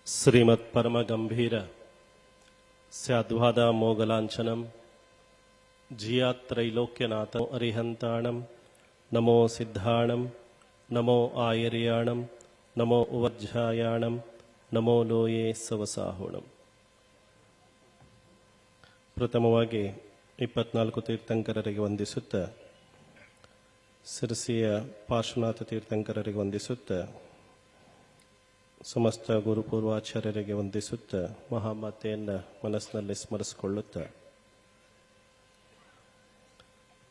ಶ್ರೀಮತ್ ಪರಮ ಗಂಭೀರ ಸ್ಯಾದ್ವಾದ ಮೋಗಲಾಂಛನಂ ಜಿಯಾತ್ರೈಲೋಕ್ಯನಾಥ ಅರಿಹಂತಾಣಂ ನಮೋ ಸಿದ್ಧಾಣಂ ನಮೋ ಆಯರ್ಯಾಣಂ ನಮೋ ಉವಜ್ಜಾಯಾಣಂ ನಮೋ ಲೋಯೇ ಸವಸಾಹುಣಂ. ಪ್ರಥಮವಾಗಿ 24 ತೀರ್ಥಂಕರರಿಗೆ ವಂದಿಸುತ್ತ, ಸಿರಸಿಯ ಪಾರ್ಶ್ವನಾಥ ತೀರ್ಥಂಕರರಿಗೆ ವಂದಿಸುತ್ತ, ಸಮಸ್ತ ಗುರುಪೂರ್ವಾಚಾರ್ಯರಿಗೆ ವಂದಿಸುತ್ತ, ಮಹಾಮಾತೆಯನ್ನು ಮನಸ್ಸಿನಲ್ಲಿ ಸ್ಮರಿಸಿಕೊಳ್ಳುತ್ತ,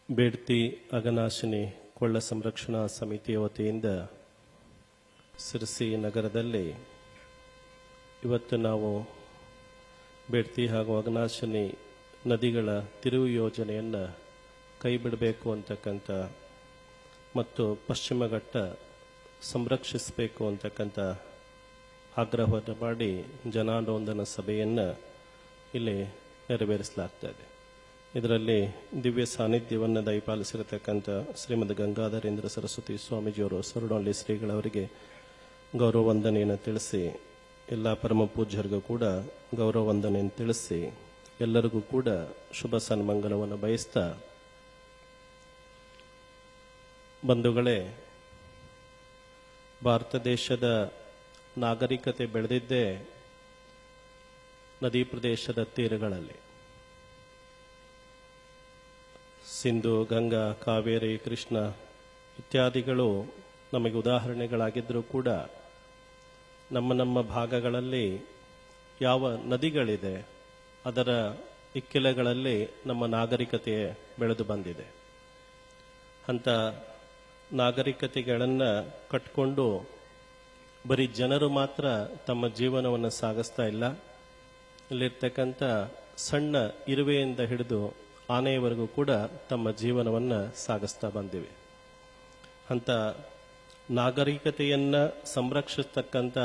ಬೇಡ್ತಿ ಅಘನಾಶಿನಿ ಕೊಳ್ಳ ಸಂರಕ್ಷಣಾ ಸಮಿತಿಯ ವತಿಯಿಂದ ಸಿರಸಿ ನಗರದಲ್ಲಿ ಇವತ್ತು ನಾವು ಬೇಡ್ತಿ ಹಾಗೂ ಅಘನಾಶಿನಿ ನದಿಗಳ ತಿರುವು ಯೋಜನೆಯನ್ನು ಕೈ ಬಿಡಬೇಕು ಅಂತಕ್ಕಂಥ ಮತ್ತು ಪಶ್ಚಿಮ ಘಟ್ಟ ಸಂರಕ್ಷಿಸಬೇಕು ಅಂತಕ್ಕಂಥ ಆಗ್ರಹವನ್ನು ಮಾಡಿ ಜನಾಂದೋಲನ ಸಭೆಯನ್ನು ಇಲ್ಲಿ ನೆರವೇರಿಸಲಾಗ್ತಾ ಇದೆ. ಇದರಲ್ಲಿ ದಿವ್ಯ ಸಾನ್ನಿಧ್ಯವನ್ನು ದಯಪಾಲಿಸಿರತಕ್ಕಂಥ ಶ್ರೀಮದ್ ಗಂಗಾಧರೇಂದ್ರ ಸರಸ್ವತಿ ಸ್ವಾಮೀಜಿಯವರು ಸರುಡೊಳ್ಳಿ ಶ್ರೀಗಳವರಿಗೆ ಗೌರವ ವಂದನೆಯನ್ನು ತಿಳಿಸಿ, ಎಲ್ಲ ಪರಮ ಪೂಜ್ಯರಿಗೂ ಕೂಡ ಗೌರವ ವಂದನೆಯನ್ನು ತಿಳಿಸಿ, ಎಲ್ಲರಿಗೂ ಕೂಡ ಶುಭ ಸನ್ಮಂಗಲವನ್ನು ಬಯಸ್ತಾ, ಬಂಧುಗಳೇ, ಭಾರತ ದೇಶದ ನಾಗರಿಕತೆ ಬೆಳೆದಿದ್ದೇ ನದಿ ಪ್ರದೇಶದ ತೀರಗಳಲ್ಲಿ. ಸಿಂಧು, ಗಂಗಾ, ಕಾವೇರಿ, ಕೃಷ್ಣ ಇತ್ಯಾದಿಗಳು ನಮಗೆ ಉದಾಹರಣೆಗಳಾಗಿದ್ದರೂ ಕೂಡ ನಮ್ಮ ಭಾಗಗಳಲ್ಲಿ ಯಾವ ನದಿಗಳಿದೆ ಅದರ ಇಕ್ಕೆಲೆಗಳಲ್ಲಿ ನಮ್ಮ ನಾಗರಿಕತೆ ಬೆಳೆದು ಬಂದಿದೆ. ಅಂಥ ನಾಗರಿಕತೆಗಳನ್ನು ಕಟ್ಟಿಕೊಂಡು ಬರೀ ಜನರು ಮಾತ್ರ ತಮ್ಮ ಜೀವನವನ್ನು ಸಾಗಿಸ್ತಾ ಇಲ್ಲ, ಇಲ್ಲಿರ್ತಕ್ಕಂಥ ಸಣ್ಣ ಇರುವೆಯಿಂದ ಹಿಡಿದು ಆನೆಯವರೆಗೂ ಕೂಡ ತಮ್ಮ ಜೀವನವನ್ನು ಸಾಗಿಸ್ತಾ ಬಂದಿವೆ. ಅಂಥ ನಾಗರಿಕತೆಯನ್ನು ಸಂರಕ್ಷಿಸ್ತಕ್ಕಂಥ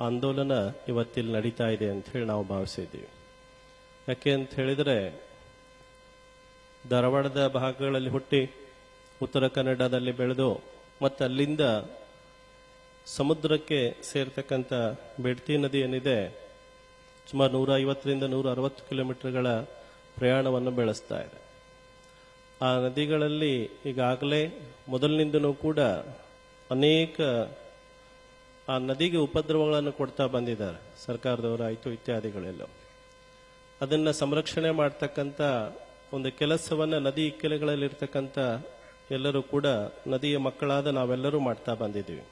ಆಂದೋಲನ ಇವತ್ತಿಲ್ಲಿ ನಡೀತಾ ಇದೆ ಅಂತ ಹೇಳಿ ನಾವು ಭಾವಿಸಿದ್ದೀವಿ. ಯಾಕೆ ಅಂತ ಹೇಳಿದರೆ, ಧಾರವಾಡದ ಭಾಗಗಳಲ್ಲಿ ಹುಟ್ಟಿ ಉತ್ತರ ಕನ್ನಡದಲ್ಲಿ ಬೆಳೆದು ಮತ್ತು ಅಲ್ಲಿಂದ ಸಮುದ್ರಕ್ಕೆ ಸೇರ್ತಕ್ಕಂಥ ಬೇಡ್ತಿ ನದಿ ಏನಿದೆ, ಸುಮಾರು 150ರಿಂದ 160 ಕಿಲೋಮೀಟರ್ಗಳ ಪ್ರಯಾಣವನ್ನು ಬೆಳೆಸ್ತಾ ಇದೆ. ಆ ನದಿಗಳಲ್ಲಿ ಈಗಾಗಲೇ ಮೊದಲಿನಿಂದನೂ ಕೂಡ ಅನೇಕ ಆ ನದಿಗೆ ಉಪದ್ರವಗಳನ್ನು ಕೊಡ್ತಾ ಬಂದಿದ್ದಾರೆ ಸರ್ಕಾರದವರಾಯಿತು ಇತ್ಯಾದಿಗಳೆಲ್ಲ. ಅದನ್ನು ಸಂರಕ್ಷಣೆ ಮಾಡ್ತಕ್ಕಂಥ ಒಂದು ಕೆಲಸವನ್ನು ನದಿ ಇಕ್ಕೆಲೆಗಳಲ್ಲಿರ್ತಕ್ಕಂಥ ಎಲ್ಲರೂ ಕೂಡ ನದಿಯ ಮಕ್ಕಳಾದ ನಾವೆಲ್ಲರೂ ಮಾಡ್ತಾ ಬಂದಿದ್ದೀವಿ.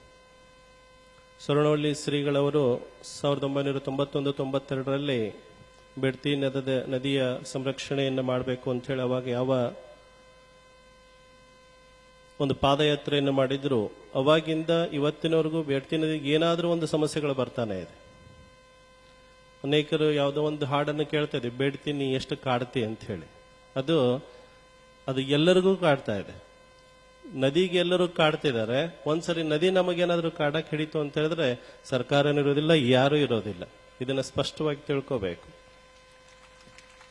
ಸರುಡೊಳ್ಳಿ ಶ್ರೀಗಳವರು 1991-92ರಲ್ಲಿ ಬೇಡ್ತಿ ನದಿಯ ಸಂರಕ್ಷಣೆಯನ್ನು ಮಾಡಬೇಕು ಅಂತ ಹೇಳಿ ಅವಾಗ ಯಾವ ಒಂದು ಪಾದಯಾತ್ರೆಯನ್ನು ಮಾಡಿದ್ರು, ಅವಾಗಿಂದ ಇವತ್ತಿನವರೆಗೂ ಬೇಡ್ತಿ ನದಿಗೆ ಏನಾದರೂ ಒಂದು ಸಮಸ್ಯೆಗಳು ಬರ್ತಾನೆ ಇದೆ. ಅನೇಕರು ಯಾವುದೋ ಒಂದು ಹಾಡನ್ನು ಕೇಳ್ತಾ ಇದೆ, ಬೇಡ್ತಿ ನೀ ಎಷ್ಟು ಕಾಡ್ತಿ ಅಂತ ಹೇಳಿ. ಅದು ಎಲ್ಲರಿಗೂ ಕಾಡ್ತಾ ಇದೆ. ನದಿಗೆ ಎಲ್ಲರೂ ಕಾಡ್ತಿದ್ದಾರೆ. ಒಂದ್ಸರಿ ನದಿ ನಮಗೇನಾದ್ರೂ ಕಾಡಕ್ಕೆ ಹಿಡಿತು ಅಂತ ಹೇಳಿದ್ರೆ ಸರ್ಕಾರನೂ ಇರೋದಿಲ್ಲ, ಯಾರೂ ಇರೋದಿಲ್ಲ. ಇದನ್ನ ಸ್ಪಷ್ಟವಾಗಿ ತಿಳ್ಕೋಬೇಕು.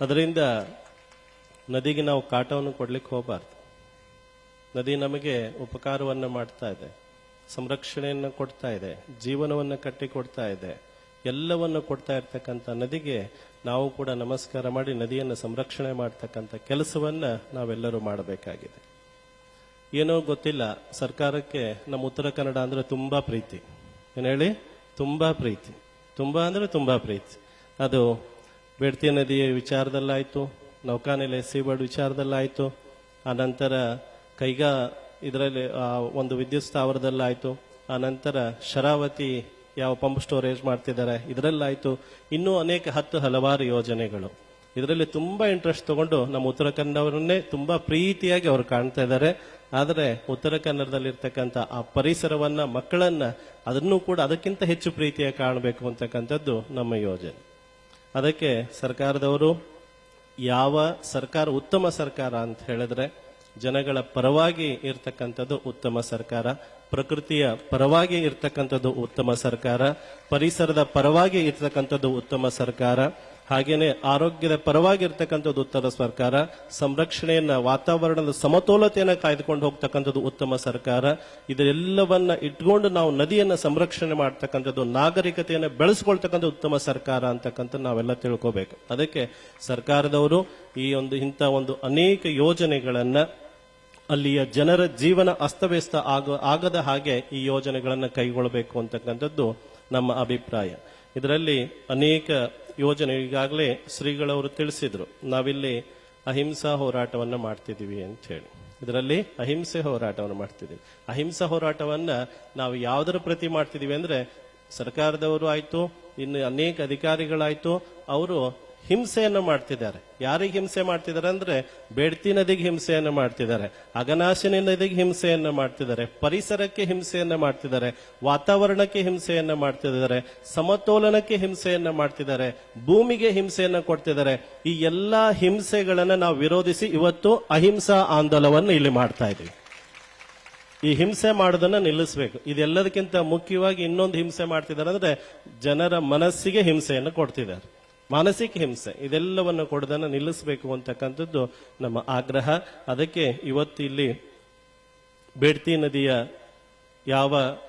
ಅದರಿಂದ ನದಿಗೆ ನಾವು ಕಾಟವನ್ನು ಕೊಡ್ಲಿಕ್ಕೆ ಹೋಗಬಾರ್ದು. ನದಿ ನಮಗೆ ಉಪಕಾರವನ್ನು ಮಾಡ್ತಾ ಇದೆ, ಸಂರಕ್ಷಣೆಯನ್ನು ಕೊಡ್ತಾ ಇದೆ, ಜೀವನವನ್ನು ಕಟ್ಟಿಕೊಡ್ತಾ ಇದೆ, ಎಲ್ಲವನ್ನು ಕೊಡ್ತಾ ಇರ್ತಕ್ಕಂಥ ನದಿಗೆ ನಾವು ಕೂಡ ನಮಸ್ಕಾರ ಮಾಡಿ ನದಿಯನ್ನು ಸಂರಕ್ಷಣೆ ಮಾಡ್ತಕ್ಕಂಥ ಕೆಲಸವನ್ನ ನಾವೆಲ್ಲರೂ ಮಾಡಬೇಕಾಗಿದೆ. ಏನೋ ಗೊತ್ತಿಲ್ಲ, ಸರ್ಕಾರಕ್ಕೆ ನಮ್ಮ ಉತ್ತರ ಕನ್ನಡ ಅಂದ್ರೆ ತುಂಬಾ ಪ್ರೀತಿ. ಏನ್ ಹೇಳಿ? ತುಂಬಾ ಪ್ರೀತಿ, ತುಂಬಾ ಅಂದ್ರೆ ತುಂಬಾ ಪ್ರೀತಿ. ಅದು ಬೇಡ್ತಿ ನದಿಯ ವಿಚಾರದಲ್ಲಾಯ್ತು, ನೌಕಾನೆಲೆ ಸೀಬರ್ಡ್ ವಿಚಾರದಲ್ಲಾಯ್ತು, ಆ ನಂತರ ಕೈಗಾ ಇದರಲ್ಲಿ ಒಂದು ವಿದ್ಯುತ್ ಸ್ಥಾವರದಲ್ಲಾಯ್ತು, ಆ ನಂತರ ಶರಾವತಿ ಯಾವ ಪಂಪ್ ಸ್ಟೋರೇಜ್ ಮಾಡ್ತಿದ್ದಾರೆ ಇದರಲ್ಲಾಯ್ತು, ಇನ್ನೂ ಅನೇಕ ಹಲವಾರು ಯೋಜನೆಗಳು. ಇದರಲ್ಲಿ ತುಂಬಾ ಇಂಟ್ರೆಸ್ಟ್ ತಗೊಂಡು ನಮ್ಮ ಉತ್ತರ ಕನ್ನಡವನ್ನೇ ತುಂಬಾ ಪ್ರೀತಿಯಾಗಿ ಅವರು ಕಾಣ್ತಾ ಇದ್ದಾರೆ. ಆದರೆ ಉತ್ತರ ಕನ್ನಡದಲ್ಲಿರ್ತಕ್ಕಂಥ ಆ ಪರಿಸರವನ್ನ, ಮಕ್ಕಳನ್ನ ಅದನ್ನು ಕೂಡ ಅದಕ್ಕಿಂತ ಹೆಚ್ಚು ಪ್ರೀತಿಯಾಗಿ ಕಾಣಬೇಕು ಅಂತಕ್ಕಂಥದ್ದು ನಮ್ಮ ಯೋಜನೆ. ಅದಕ್ಕೆ ಸರ್ಕಾರದವರು, ಯಾವ ಸರ್ಕಾರ ಉತ್ತಮ ಸರ್ಕಾರ ಅಂತ ಹೇಳಿದ್ರೆ ಜನಗಳ ಪರವಾಗಿ ಇರ್ತಕ್ಕಂಥದ್ದು ಉತ್ತಮ ಸರ್ಕಾರ, ಪ್ರಕೃತಿಯ ಪರವಾಗಿ ಇರ್ತಕ್ಕಂಥದ್ದು ಉತ್ತಮ ಸರ್ಕಾರ, ಪರಿಸರದ ಪರವಾಗಿ ಇರ್ತಕ್ಕಂಥದ್ದು ಉತ್ತಮ ಸರ್ಕಾರ, ಹಾಗೇನೆ ಆರೋಗ್ಯದ ಪರವಾಗಿರ್ತಕ್ಕಂಥದ್ದು ಉತ್ತರ ಸರ್ಕಾರ, ಸಂರಕ್ಷಣೆಯನ್ನ ವಾತಾವರಣದ ಸಮತೋಲತೆಯನ್ನ ಕಾಯ್ದುಕೊಂಡು ಹೋಗ್ತಕ್ಕಂಥದ್ದು ಉತ್ತಮ ಸರ್ಕಾರ. ಇದೆಲ್ಲವನ್ನ ಇಟ್ಕೊಂಡು ನಾವು ನದಿಯನ್ನ ಸಂರಕ್ಷಣೆ ಮಾಡ್ತಕ್ಕಂಥದ್ದು, ನಾಗರಿಕತೆಯನ್ನ ಬೆಳೆಸ್ಕೊಳ್ತಕ್ಕಂಥ ಉತ್ತಮ ಸರ್ಕಾರ ಅಂತಕ್ಕಂಥ ನಾವೆಲ್ಲ ತಿಳ್ಕೋಬೇಕು. ಅದಕ್ಕೆ ಸರ್ಕಾರದವರು ಈ ಇಂಥ ಒಂದು ಅನೇಕ ಯೋಜನೆಗಳನ್ನ ಅಲ್ಲಿಯ ಜನರ ಜೀವನ ಅಸ್ತವ್ಯಸ್ತ ಆಗದ ಹಾಗೆ ಈ ಯೋಜನೆಗಳನ್ನು ಕೈಗೊಳ್ಳಬೇಕು ಅಂತಕ್ಕಂಥದ್ದು ನಮ್ಮ ಅಭಿಪ್ರಾಯ. ಇದರಲ್ಲಿ ಅನೇಕ ಯೋಜನೆ ಈಗಾಗಲೇ ಶ್ರೀಗಳವರು ತಿಳಿಸಿದ್ರು, ನಾವಿಲ್ಲಿ ಅಹಿಂಸಾ ಹೋರಾಟವನ್ನ ಮಾಡ್ತಿದೀವಿ ಅಂತ ಹೇಳಿ. ಇದರಲ್ಲಿ ಅಹಿಂಸೆ ಹೋರಾಟವನ್ನು ಮಾಡ್ತಿದ್ದೀವಿ. ಅಹಿಂಸಾ ಹೋರಾಟವನ್ನ ನಾವು ಯಾವುದರ ಪ್ರತಿ ಮಾಡ್ತಿದೀವಿ ಅಂದ್ರೆ, ಸರ್ಕಾರದವರು ಆಯ್ತು, ಇನ್ನು ಅನೇಕ ಅಧಿಕಾರಿಗಳಾಯ್ತು, ಅವರು ಹಿಂಸೆಯನ್ನ ಮಾಡ್ತಿದ್ದಾರೆ. ಯಾರಿಗೆ ಹಿಂಸೆ ಮಾಡ್ತಿದ್ದಾರೆ ಅಂದ್ರೆ, ಬೇಡ್ತಿ ನದಿಗೆ ಹಿಂಸೆಯನ್ನ ಮಾಡ್ತಿದ್ದಾರೆ, ಅಘನಾಶಿನಿ ನದಿಗೆ ಹಿಂಸೆಯನ್ನ ಮಾಡ್ತಿದ್ದಾರೆ, ಪರಿಸರಕ್ಕೆ ಹಿಂಸೆಯನ್ನ ಮಾಡ್ತಿದ್ದಾರೆ, ವಾತಾವರಣಕ್ಕೆ ಹಿಂಸೆಯನ್ನ ಮಾಡ್ತಿದ್ದಾರೆ, ಸಮತೋಲನಕ್ಕೆ ಹಿಂಸೆಯನ್ನ ಮಾಡ್ತಿದ್ದಾರೆ, ಭೂಮಿಗೆ ಹಿಂಸೆಯನ್ನ ಕೊಡ್ತಿದ್ದಾರೆ. ಈ ಎಲ್ಲಾ ಹಿಂಸೆಗಳನ್ನ ನಾವು ವಿರೋಧಿಸಿ ಇವತ್ತು ಅಹಿಂಸಾ ಆಂದೋಲನವನ್ನು ಇಲ್ಲಿ ಮಾಡ್ತಾ ಇದ್ದೀವಿ. ಈ ಹಿಂಸೆ ಮಾಡೋದನ್ನ ನಿಲ್ಲಿಸಬೇಕು. ಇದೆಲ್ಲದಕ್ಕಿಂತ ಮುಖ್ಯವಾಗಿ ಇನ್ನೊಂದು ಹಿಂಸೆ ಮಾಡ್ತಿದ್ದಾರೆ ಅಂದ್ರೆ, ಜನರ ಮನಸ್ಸಿಗೆ ಹಿಂಸೆಯನ್ನು ಕೊಡ್ತಿದ್ದಾರೆ, ಮಾನಸಿಕ ಹಿಂಸೆ. ಇದೆಲ್ಲವನ್ನು ಕೊಡೋದನ್ನ ನಿಲ್ಲಿಸಬೇಕು ಅಂತಕ್ಕಂಥದ್ದು ನಮ್ಮ ಆಗ್ರಹ. ಅದಕ್ಕೆ ಇವತ್ತು ಇಲ್ಲಿ ಬೇಡ್ತಿ ನದಿಯ ಯಾವ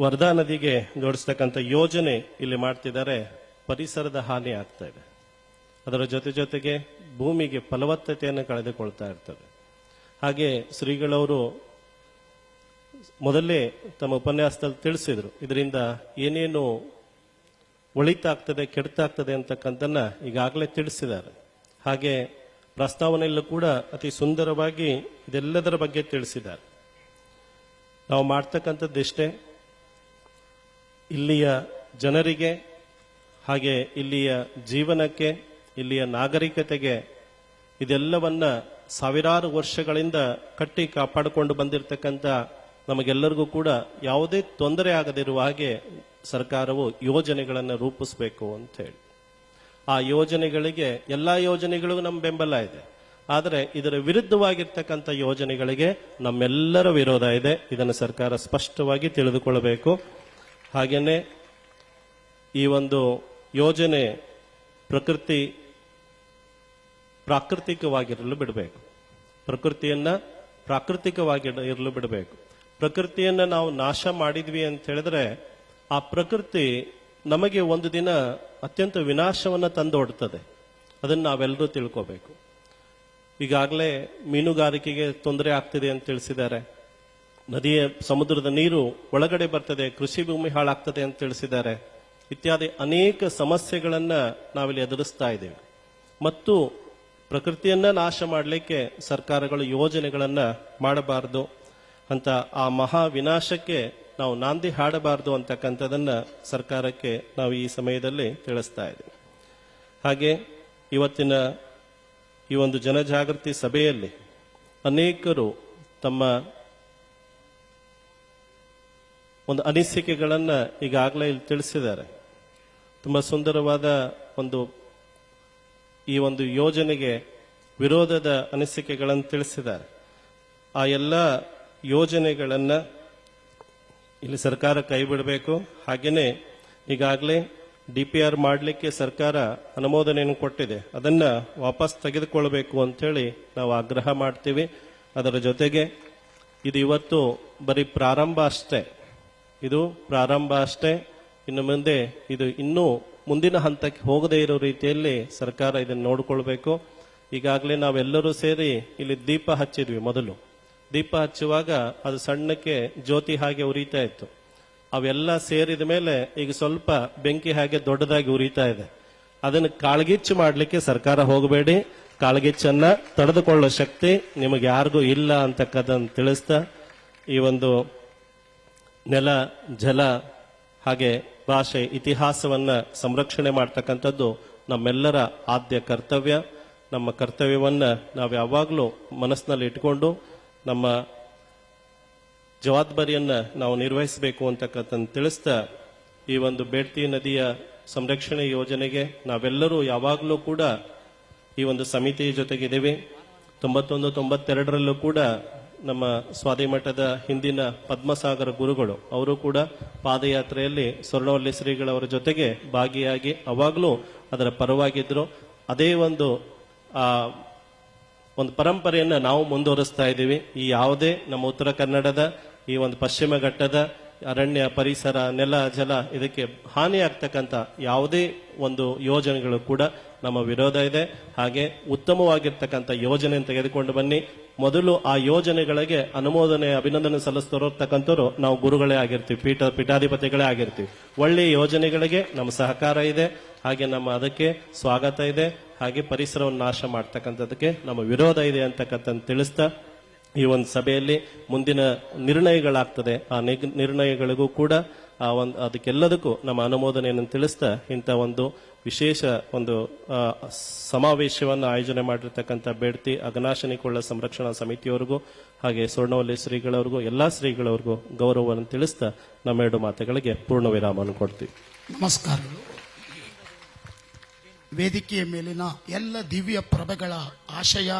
ವರ್ಧಾ ನದಿಗೆ ಜೋಡಿಸ್ತಕ್ಕಂಥ ಯೋಜನೆ ಇಲ್ಲಿ ಮಾಡ್ತಿದ್ದಾರೆ, ಪರಿಸರದ ಹಾನಿ ಆಗ್ತಾ ಇದೆ. ಅದರ ಜೊತೆಗೆ ಭೂಮಿಗೆ ಫಲವತ್ತತೆಯನ್ನು ಕಳೆದುಕೊಳ್ತಾ ಇರ್ತದೆ. ಹಾಗೆ ಶ್ರೀಗಳವರು ಮೊದಲೇ ತಮ್ಮ ಉಪನ್ಯಾಸದಲ್ಲಿ ತಿಳಿಸಿದ್ರು, ಇದರಿಂದ ಏನೇನು ಒಳಿತಾಗ್ತದೆ, ಕೆಡ್ತಾಗ್ತದೆ ಅಂತಕ್ಕಂಥನ್ನ ಈಗಾಗಲೇ ತಿಳಿಸಿದ್ದಾರೆ. ಹಾಗೆ ಪ್ರಸ್ತಾವನೆಯಲ್ಲೂ ಕೂಡ ಅತಿ ಸುಂದರವಾಗಿ ಇದೆಲ್ಲದರ ಬಗ್ಗೆ ತಿಳಿಸಿದ್ದಾರೆ. ನಾವು ಮಾಡ್ತಕ್ಕಂಥದ್ದಿಷ್ಟೇ, ಇಲ್ಲಿಯ ಜನರಿಗೆ, ಹಾಗೆ ಇಲ್ಲಿಯ ಜೀವನಕ್ಕೆ, ಇಲ್ಲಿಯ ನಾಗರಿಕತೆಗೆ ಇದೆಲ್ಲವನ್ನ ಸಾವಿರಾರು ವರ್ಷಗಳಿಂದ ಕಟ್ಟಿ ಕಾಪಾಡಿಕೊಂಡು ಬಂದಿರತಕ್ಕಂಥ ನಮಗೆಲ್ಲರಿಗೂ ಕೂಡ ಯಾವುದೇ ತೊಂದರೆ ಆಗದಿರುವ ಹಾಗೆ ಸರ್ಕಾರವು ಯೋಜನೆಗಳನ್ನು ರೂಪಿಸಬೇಕು ಅಂತ ಹೇಳಿ. ಆ ಯೋಜನೆಗಳಿಗೆ, ಎಲ್ಲಾ ಯೋಜನೆಗಳಿಗೂ ನಮ್ಮ ಬೆಂಬಲ ಇದೆ. ಆದರೆ ಇದರ ವಿರುದ್ಧವಾಗಿರ್ತಕ್ಕಂಥ ಯೋಜನೆಗಳಿಗೆ ನಮ್ಮೆಲ್ಲರ ವಿರೋಧ ಇದೆ. ಇದನ್ನು ಸರ್ಕಾರ ಸ್ಪಷ್ಟವಾಗಿ ತಿಳಿದುಕೊಳ್ಳಬೇಕು. ಹಾಗೇನೆ ಈ ಒಂದು ಯೋಜನೆ ಪ್ರಾಕೃತಿಕವಾಗಿರಲು ಬಿಡಬೇಕು. ಪ್ರಕೃತಿಯನ್ನ ಪ್ರಾಕೃತಿಕವಾಗಿ ಇರಲು ಬಿಡಬೇಕು. ಪ್ರಕೃತಿಯನ್ನ ನಾವು ನಾಶ ಮಾಡಿದ್ವಿ ಅಂತ ಹೇಳಿದ್ರೆ, ಆ ಪ್ರಕೃತಿ ನಮಗೆ ಒಂದು ದಿನ ಅತ್ಯಂತ ವಿನಾಶವನ್ನ ತಂದೊಡ್ತದೆ. ಅದನ್ನು ನಾವೆಲ್ಲರೂ ತಿಳ್ಕೋಬೇಕು. ಈಗಾಗಲೇ ಮೀನುಗಾರಿಕೆಗೆ ತೊಂದರೆ ಆಗ್ತಿದೆ ಅಂತ ತಿಳಿಸಿದ್ದಾರೆ. ನದಿಯ ಸಮುದ್ರದ ನೀರು ಒಳಗಡೆ ಬರ್ತದೆ, ಕೃಷಿ ಭೂಮಿ ಹಾಳಾಗ್ತದೆ ಅಂತ ತಿಳಿಸಿದ್ದಾರೆ. ಇತ್ಯಾದಿ ಅನೇಕ ಸಮಸ್ಯೆಗಳನ್ನ ನಾವಿಲ್ಲಿ ಎದುರಿಸ್ತಾ ಇದ್ದೇವೆ. ಮತ್ತು ಪ್ರಕೃತಿಯನ್ನ ನಾಶ ಮಾಡಲಿಕ್ಕೆ ಸರ್ಕಾರಗಳು ಯೋಜನೆಗಳನ್ನ ಮಾಡಬಾರದು ಅಂತ, ಆ ಮಹಾ ವಿನಾಶಕ್ಕೆ ನಾವು ನಾಂದಿ ಹಾಡಬಾರದು ಅಂತಕ್ಕಂಥದನ್ನ ಸರ್ಕಾರಕ್ಕೆ ನಾವು ಈ ಸಮಯದಲ್ಲಿ ತಿಳಿಸ್ತಾ ಇದ್ದೀವಿ. ಹಾಗೆ ಇವತ್ತಿನ ಈ ಒಂದು ಜನಜಾಗೃತಿ ಸಭೆಯಲ್ಲಿ ಅನೇಕರು ತಮ್ಮ ಒಂದು ಅನಿಸಿಕೆಗಳನ್ನ ಈಗಾಗಲೇ ಇಲ್ಲಿ ತಿಳಿಸಿದ್ದಾರೆ. ತುಂಬಾ ಸುಂದರವಾದ ಈ ಒಂದು ಯೋಜನೆಗೆ ವಿರೋಧದ ಅನಿಸಿಕೆಗಳನ್ನು ತಿಳಿಸಿದ್ದಾರೆ. ಆ ಎಲ್ಲ ಯೋಜನೆಗಳನ್ನ ಇಲ್ಲಿ ಸರ್ಕಾರ ಕೈ ಬಿಡಬೇಕು. ಹಾಗೇನೆ ಈಗಾಗಲೇ DPR ಮಾಡಲಿಕ್ಕೆ ಸರ್ಕಾರ ಅನುಮೋದನೆಯನ್ನು ಕೊಟ್ಟಿದೆ, ಅದನ್ನ ವಾಪಸ್ ತೆಗೆದುಕೊಳ್ಬೇಕು ಅಂತೇಳಿ ನಾವು ಆಗ್ರಹ ಮಾಡ್ತೀವಿ. ಅದರ ಜೊತೆಗೆ ಇದು ಇವತ್ತು ಬರೀ ಪ್ರಾರಂಭ ಅಷ್ಟೇ, ಇದು ಪ್ರಾರಂಭ ಅಷ್ಟೇ. ಇನ್ನು ಮುಂದೆ ಇದು ಇನ್ನೂ ಮುಂದಿನ ಹಂತಕ್ಕೆ ಹೋಗದೇ ಇರೋ ರೀತಿಯಲ್ಲಿ ಸರ್ಕಾರ ಇದನ್ನು ನೋಡಿಕೊಳ್ಬೇಕು. ಈಗಾಗಲೇ ನಾವೆಲ್ಲರೂ ಸೇರಿ ಇಲ್ಲಿ ದೀಪ ಹಚ್ಚಿದ್ವಿ. ಮೊದಲು ದೀಪ ಹಚ್ಚುವಾಗ ಅದು ಸಣ್ಣಕ್ಕೆ ಜ್ಯೋತಿ ಹಾಗೆ ಉರಿತಾ ಇತ್ತು. ಅವೆಲ್ಲ ಸೇರಿದ ಮೇಲೆ ಈಗ ಸ್ವಲ್ಪ ಬೆಂಕಿ ಹಾಗೆ ದೊಡ್ಡದಾಗಿ ಉರಿತಾ ಇದೆ. ಅದನ್ನು ಕಾಳ್ಗಿಚ್ಚು ಮಾಡಲಿಕ್ಕೆ ಸರ್ಕಾರ ಹೋಗಬೇಡಿ. ಕಾಳ್ಗಿಚ್ಚನ್ನ ತಡೆದುಕೊಳ್ಳೋ ಶಕ್ತಿ ನಿಮಗೆ ಯಾರಿಗೂ ಇಲ್ಲ ಅಂತಕ್ಕದನ್ನು ತಿಳಿಸ್ತಾ, ಈ ಒಂದು ನೆಲ, ಜಲ, ಹಾಗೆ ಭಾಷೆ, ಇತಿಹಾಸವನ್ನ ಸಂರಕ್ಷಣೆ ಮಾಡ್ತಕ್ಕಂಥದ್ದು ನಮ್ಮೆಲ್ಲರ ಆದ್ಯ ಕರ್ತವ್ಯ. ನಮ್ಮ ಕರ್ತವ್ಯವನ್ನ ನಾವು ಯಾವಾಗಲೂ ಮನಸ್ಸಿನಲ್ಲಿ ಇಟ್ಕೊಂಡು ನಮ್ಮ ಜವಾಬ್ದಾರಿಯನ್ನ ನಾವು ನಿರ್ವಹಿಸಬೇಕು ಅಂತಕ್ಕಂಥ ತಿಳಿಸ್ತಾ, ಈ ಒಂದು ಬೇಡ್ತಿ ನದಿಯ ಸಂರಕ್ಷಣೆ ಯೋಜನೆಗೆ ನಾವೆಲ್ಲರೂ ಯಾವಾಗಲೂ ಕೂಡ ಈ ಒಂದು ಸಮಿತಿ ಜೊತೆಗಿದ್ದೀವಿ. 91-92ರಲ್ಲೂ ಕೂಡ ನಮ್ಮ ಸ್ವಾದಿಮಠದ ಹಿಂದಿನ ಪದ್ಮಸಾಗರ ಗುರುಗಳು ಅವರು ಕೂಡ ಪಾದಯಾತ್ರೆಯಲ್ಲಿ ಸ್ವರ್ಣವಲ್ಲಿ ಶ್ರೀಗಳವರ ಜೊತೆಗೆ ಭಾಗಿಯಾಗಿ ಅವಾಗಲೂ ಅದರ ಪರವಾಗಿದ್ರು. ಅದೇ ಒಂದು ಪರಂಪರೆಯನ್ನ ನಾವು ಮುಂದುವರಿಸ್ತಾ ಇದ್ದೀವಿ. ಈ ಯಾವುದೇ ನಮ್ಮ ಉತ್ತರ ಕನ್ನಡದ ಈ ಒಂದು ಪಶ್ಚಿಮ ಘಟ್ಟದ ಅರಣ್ಯ ಪರಿಸರ ನೆಲ ಜಲ ಇದಕ್ಕೆ ಹಾನಿಯಾಗ್ತಕ್ಕಂಥ ಯಾವುದೇ ಒಂದು ಯೋಜನೆಗಳು ಕೂಡ ನಮ್ಮ ವಿರೋಧ ಇದೆ. ಹಾಗೆ ಉತ್ತಮವಾಗಿರ್ತಕ್ಕಂಥ ಯೋಜನೆ ತೆಗೆದುಕೊಂಡು ಬನ್ನಿ. ಮೊದಲು ಆ ಯೋಜನೆಗಳಿಗೆ ಅನುಮೋದನೆ ಅಭಿನಂದನೆ ಸಲ್ಲಿಸ್ತಕ್ಕಂಥವ್ರು ನಾವು ಗುರುಗಳೇ ಆಗಿರ್ತೀವಿ, ಪೀಠಾಧಿಪತಿಗಳೇ ಆಗಿರ್ತೀವಿ. ಒಳ್ಳೆಯ ಯೋಜನೆಗಳಿಗೆ ನಮ್ಮ ಸಹಕಾರ ಇದೆ, ಹಾಗೆ ನಮ್ಮ ಅದಕ್ಕೆ ಸ್ವಾಗತ ಇದೆ. ಹಾಗೆ ಪರಿಸರವನ್ನು ನಾಶ ಮಾಡ್ತಕ್ಕಂಥದಕ್ಕೆ ನಮ್ಮ ವಿರೋಧ ಇದೆ ಅಂತಕ್ಕಂಥ ತಿಳಿಸ್ತಾ ಈ ಒಂದು ಸಭೆಯಲ್ಲಿ ಮುಂದಿನ ನಿರ್ಣಯಗಳಾಗ್ತದೆ. ಆ ನಿರ್ಣಯಗಳಿಗೂ ಕೂಡ ಅದಕ್ಕೆಲ್ಲದಕ್ಕೂ ನಮ್ಮ ಅನುಮೋದನೆಯನ್ನು ತಿಳಿಸ್ತಾ ಇಂಥ ಒಂದು ವಿಶೇಷ ಒಂದು ಸಮಾವೇಶವನ್ನು ಆಯೋಜನೆ ಮಾಡಿರ್ತಕ್ಕಂಥ ಬೇಡ್ತಿ ಅಘನಾಶಿನಿಕೊಳ್ಳ ಸಂರಕ್ಷಣಾ ಸಮಿತಿಯವರಿಗೂ ಹಾಗೆ ಸ್ವರ್ಣವಲ್ಲಿ ಶ್ರೀಗಳವ್ರಿಗೂ ಎಲ್ಲಾ ಶ್ರೀಗಳವ್ರಿಗೂ ಗೌರವವನ್ನು ತಿಳಿಸ್ತಾ ನಮ್ಮೆರಡು ಮಾತುಗಳಿಗೆ ಪೂರ್ಣ ವಿರಾಮವನ್ನು ಕೊಡ್ತೀವಿ. ನಮಸ್ಕಾರಗಳು. ವೇದಿಕೆಯ ಮೇಲಿನ ಎಲ್ಲ ದಿವ್ಯ ಪ್ರಭೆಗಳ ಆಶಯ